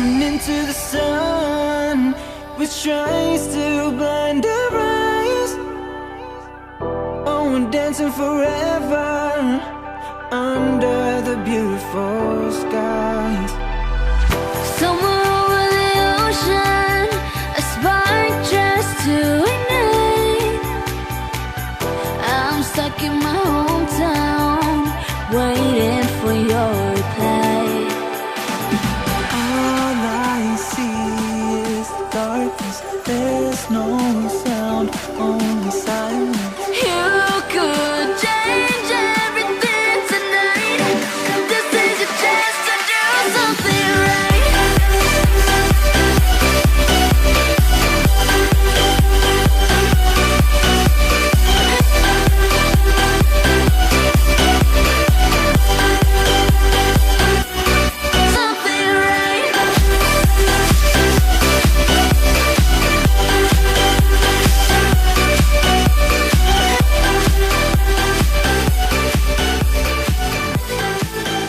Looking into the sun, which tries to blind our eyes. Oh, we're dancing forever under the beautiful skies. Somewhere over the ocean, a spark just to ignite. I'm stuck in my hometown, waiting for your reply. All I see is darkness, there's no sound, only silence. You could change everything tonight. This is your chance to do something right. Something right.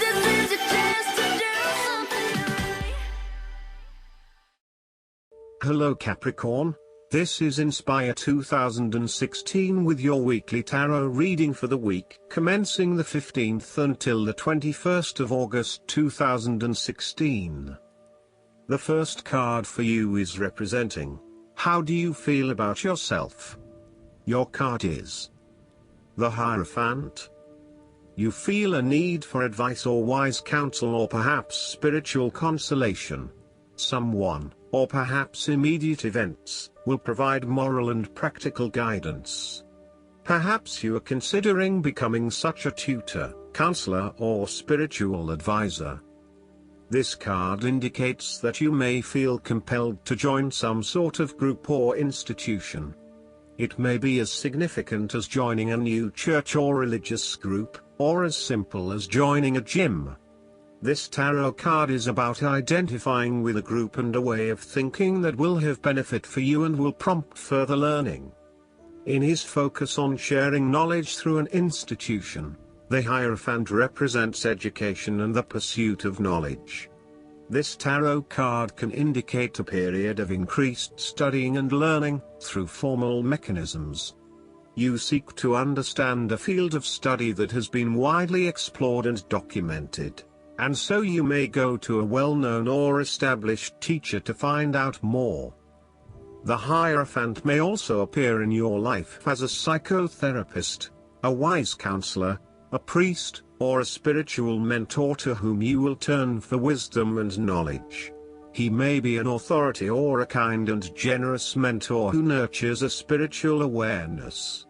This is your chance to do something right. Hello Capricorn, this is Inspire 2016 with your weekly tarot reading for the week commencing the 15th until the 21st of August 2016. The first card for you is representing, how do you feel about yourself? Your card is the Hierophant. You feel a need for advice or wise counsel or perhaps spiritual consolation. Someone, or perhaps immediate events, will provide moral and practical guidance. Perhaps you are considering becoming such a tutor, counselor or spiritual advisor. This card indicates that you may feel compelled to join some sort of group or institution. It may be as significant as joining a new church or religious group, or as simple as joining a gym. This tarot card is about identifying with a group and a way of thinking that will have benefit for you and will prompt further learning. In his focus on sharing knowledge through an institution, the Hierophant represents education and the pursuit of knowledge. This tarot card can indicate a period of increased studying and learning, through formal mechanisms. You seek to understand a field of study that has been widely explored and documented, and so you may go to a well-known or established teacher to find out more. The Hierophant may also appear in your life as a psychotherapist, a wise counselor, a priest, or a spiritual mentor to whom you will turn for wisdom and knowledge. He may be an authority or a kind and generous mentor who nurtures a spiritual awareness.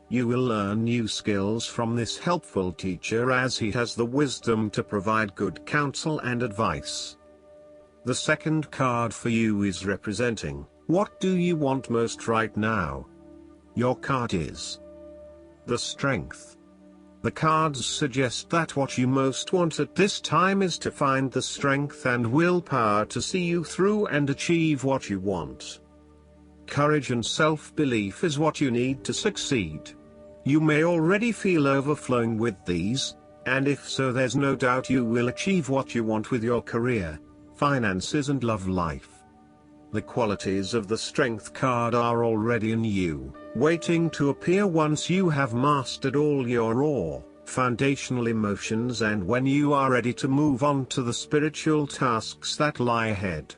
You will learn new skills from this helpful teacher as he has the wisdom to provide good counsel and advice. The second card for you is representing, what do you want most right now? Your card is the Strength. The cards suggest that what you most want at this time is to find the strength and willpower to see you through and achieve what you want. Courage and self-belief is what you need to succeed. You may already feel overflowing with these, and if so, there's no doubt you will achieve what you want with your career, finances and love life. The qualities of the Strength card are already in you, waiting to appear once you have mastered all your raw, foundational emotions and when you are ready to move on to the spiritual tasks that lie ahead.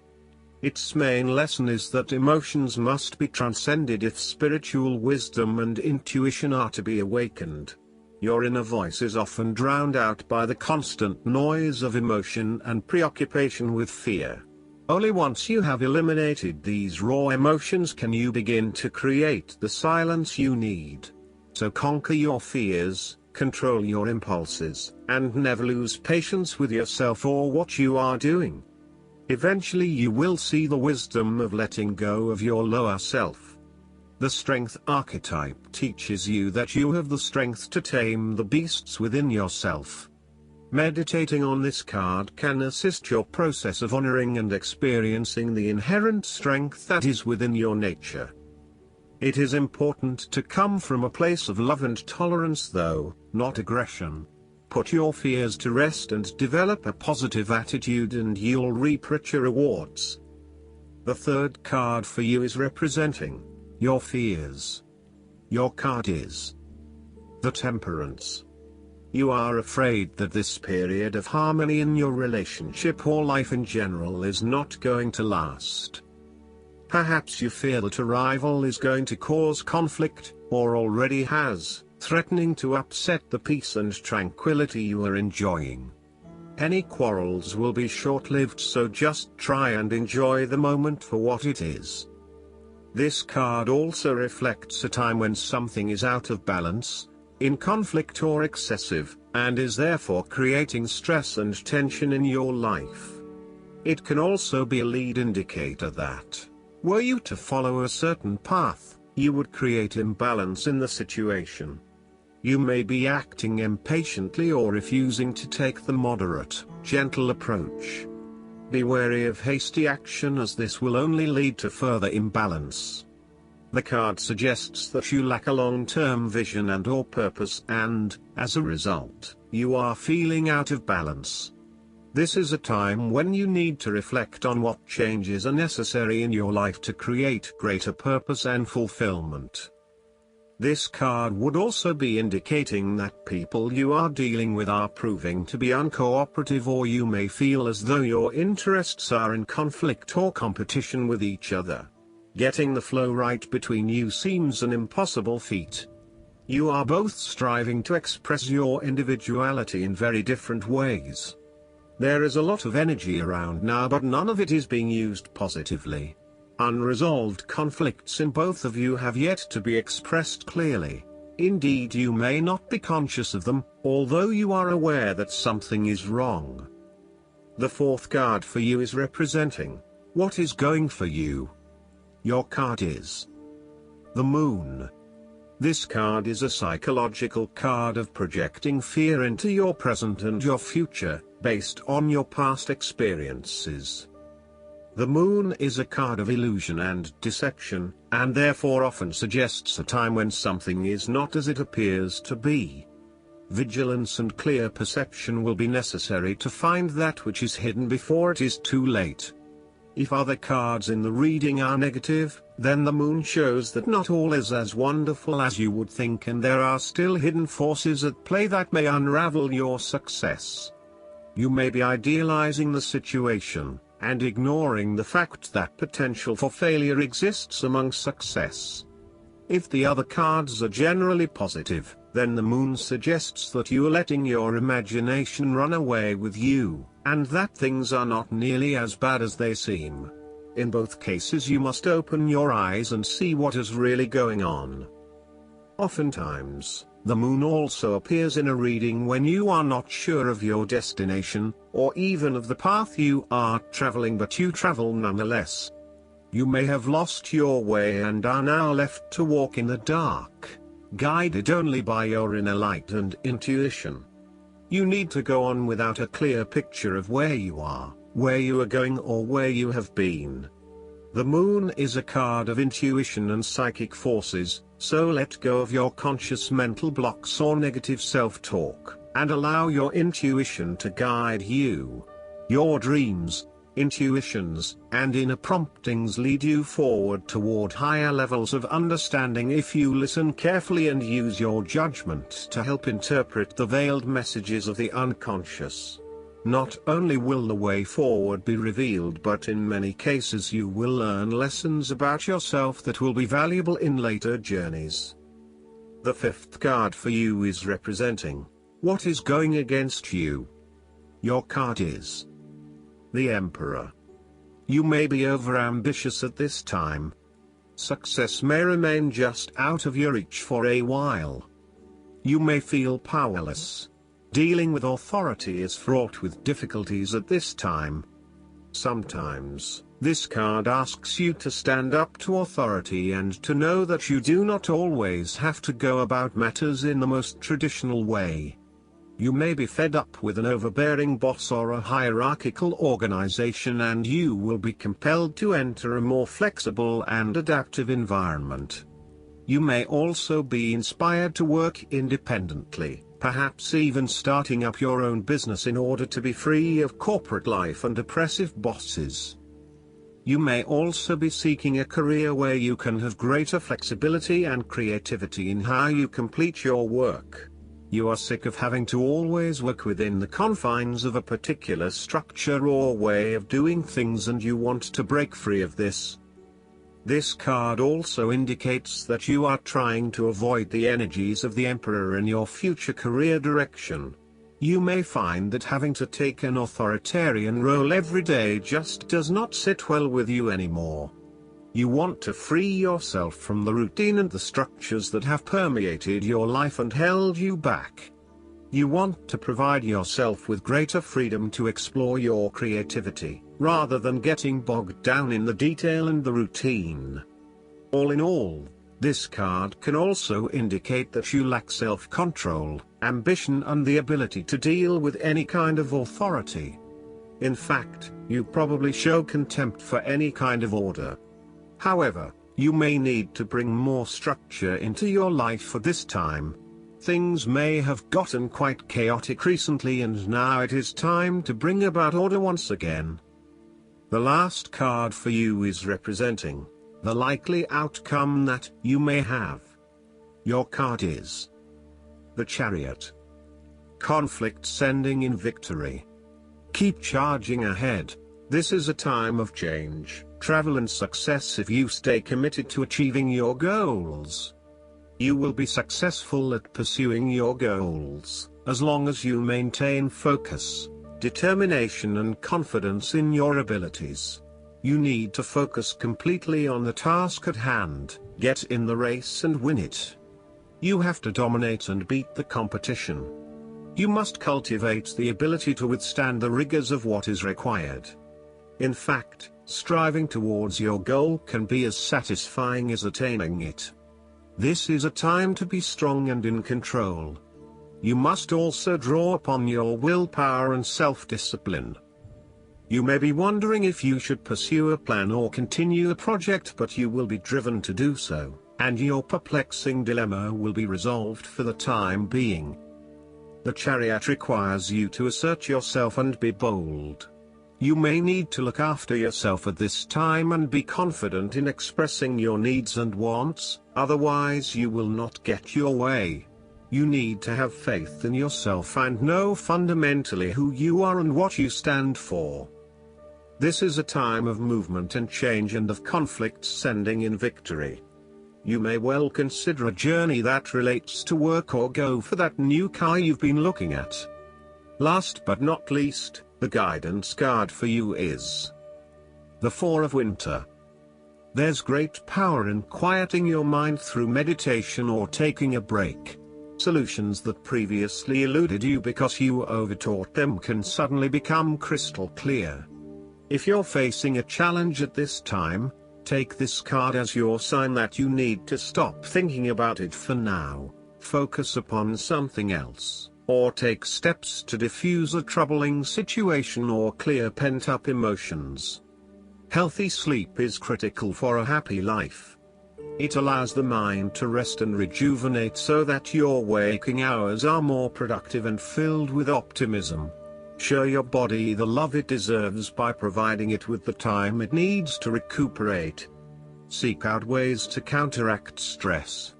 Its main lesson is that emotions must be transcended if spiritual wisdom and intuition are to be awakened. Your inner voice is often drowned out by the constant noise of emotion and preoccupation with fear. Only once you have eliminated these raw emotions can you begin to create the silence you need. So conquer your fears, control your impulses, and never lose patience with yourself or what you are doing. Eventually you will see the wisdom of letting go of your lower self. The Strength archetype teaches you that you have the strength to tame the beasts within yourself. Meditating on this card can assist your process of honoring and experiencing the inherent strength that is within your nature. It is important to come from a place of love and tolerance though, not aggression. put your fears to rest and develop a positive attitude, and you'll reap richer rewards. The third card for you is representing your fears. Your card is the Temperance. You are afraid that this period of harmony in your relationship or life in general is not going to last. Perhaps you fear that a rival is going to cause conflict, or already has, threatening to upset the peace and tranquility you are enjoying. Any quarrels will be short-lived, so just try and enjoy the moment for what it is. This card also reflects a time when something is out of balance, in conflict or excessive, and is therefore creating stress and tension in your life. It can also be a lead indicator that, were you to follow a certain path, you would create imbalance in the situation. You may be acting impatiently or refusing to take the moderate, gentle approach. Be wary of hasty action, as this will only lead to further imbalance. The card suggests that you lack a long-term vision and/or purpose, and, as a result, you are feeling out of balance. This is a time when you need to reflect on what changes are necessary in your life to create greater purpose and fulfillment. This card would also be indicating that people you are dealing with are proving to be uncooperative, or you may feel as though your interests are in conflict or competition with each other. Getting the flow right between you seems an impossible feat. You are both striving to express your individuality in very different ways. There is a lot of energy around now, but none of it is being used positively. Unresolved conflicts in both of you have yet to be expressed clearly. Indeed, you may not be conscious of them, although you are aware that something is wrong. The fourth card for you is representing what is going for you. Your card is the Moon. This card is a psychological card of projecting fear into your present and your future, based on your past experiences. The Moon is a card of illusion and deception, and therefore often suggests a time when something is not as it appears to be. Vigilance and clear perception will be necessary to find that which is hidden before it is too late. If other cards in the reading are negative, then the Moon shows that not all is as wonderful as you would think, and there are still hidden forces at play that may unravel your success. You may be idealizing the situation, and ignoring the fact that potential for failure exists among success. If the other cards are generally positive, then the Moon suggests that you are letting your imagination run away with you, and that things are not nearly as bad as they seem. In both cases, you must open your eyes and see what is really going on. Oftentimes, the Moon also appears in a reading when you are not sure of your destination, or even of the path you are traveling, but you travel nonetheless. You may have lost your way and are now left to walk in the dark, guided only by your inner light and intuition. You need to go on without a clear picture of where you are going, or where you have been. The Moon is a card of intuition and psychic forces, so let go of your conscious mental blocks or negative self-talk, and allow your intuition to guide you. Your dreams, intuitions, and inner promptings lead you forward toward higher levels of understanding if you listen carefully and use your judgment to help interpret the veiled messages of the unconscious. Not only will the way forward be revealed, but in many cases you will learn lessons about yourself that will be valuable in later journeys. The fifth card for you is representing what is going against you. Your card is the Emperor. You may be overambitious at this time. Success may remain just out of your reach for a while. You may feel powerless. Dealing with authority is fraught with difficulties at this time. Sometimes, this card asks you to stand up to authority and to know that you do not always have to go about matters in the most traditional way. You may be fed up with an overbearing boss or a hierarchical organization, and you will be compelled to enter a more flexible and adaptive environment. You may also be inspired to work independently, perhaps even starting up your own business in order to be free of corporate life and oppressive bosses. You may also be seeking a career where you can have greater flexibility and creativity in how you complete your work. You are sick of having to always work within the confines of a particular structure or way of doing things, and you want to break free of this. This card also indicates that you are trying to avoid the energies of the Emperor in your future career direction. You may find that having to take an authoritarian role every day just does not sit well with you anymore. You want to free yourself from the routine and the structures that have permeated your life and held you back. You want to provide yourself with greater freedom to explore your creativity, rather than getting bogged down in the detail and the routine. All in all, this card can also indicate that you lack self-control, ambition and the ability to deal with any kind of authority. In fact, you probably show contempt for any kind of order. However, you may need to bring more structure into your life for this time. Things may have gotten quite chaotic recently, and now it is time to bring about order once again. The last card for you is representing the likely outcome that you may have. Your card is the Chariot. Conflicts ending in victory. Keep charging ahead. This is a time of change, travel and success if you stay committed to achieving your goals. You will be successful at pursuing your goals, as long as you maintain focus, determination and confidence in your abilities. You need to focus completely on the task at hand, get in the race and win it. You have to dominate and beat the competition. You must cultivate the ability to withstand the rigors of what is required. In fact, striving towards your goal can be as satisfying as attaining it. This is a time to be strong and in control. You must also draw upon your willpower and self-discipline. You may be wondering if you should pursue a plan or continue a project, but you will be driven to do so, and your perplexing dilemma will be resolved for the time being. The Chariot requires you to assert yourself and be bold. You may need to look after yourself at this time and be confident in expressing your needs and wants, otherwise you will not get your way. You need to have faith in yourself and know fundamentally who you are and what you stand for. This is a time of movement and change and of conflicts ending in victory. You may well consider a journey that relates to work or go for that new car you've been looking at. Last but not least, the guidance card for you is the Four of Winter. There's great power in quieting your mind through meditation or taking a break. Solutions that previously eluded you because you overthought them can suddenly become crystal clear. If you're facing a challenge at this time, take this card as your sign that you need to stop thinking about it for now, focus upon something else, or take steps to diffuse a troubling situation or clear pent-up emotions. Healthy sleep is critical for a happy life. It allows the mind to rest and rejuvenate so that your waking hours are more productive and filled with optimism. Show your body the love it deserves by providing it with the time it needs to recuperate. Seek out ways to counteract stress.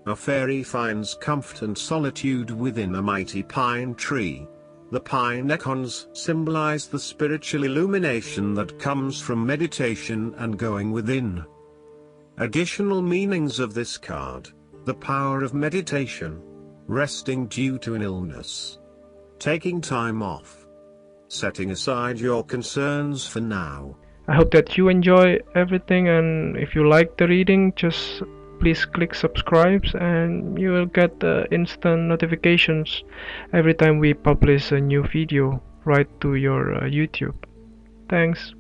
A fairy finds comfort and solitude within a mighty pine tree. The pine acorns symbolize the spiritual illumination that comes from meditation and going within. Additional meanings of this card: the power of meditation, resting due to an illness, taking time off, setting aside your concerns for now. I hope that you enjoy everything, and if you like the reading, just please click subscribe and you will get instant notifications every time we publish a new video right to your YouTube. Thanks.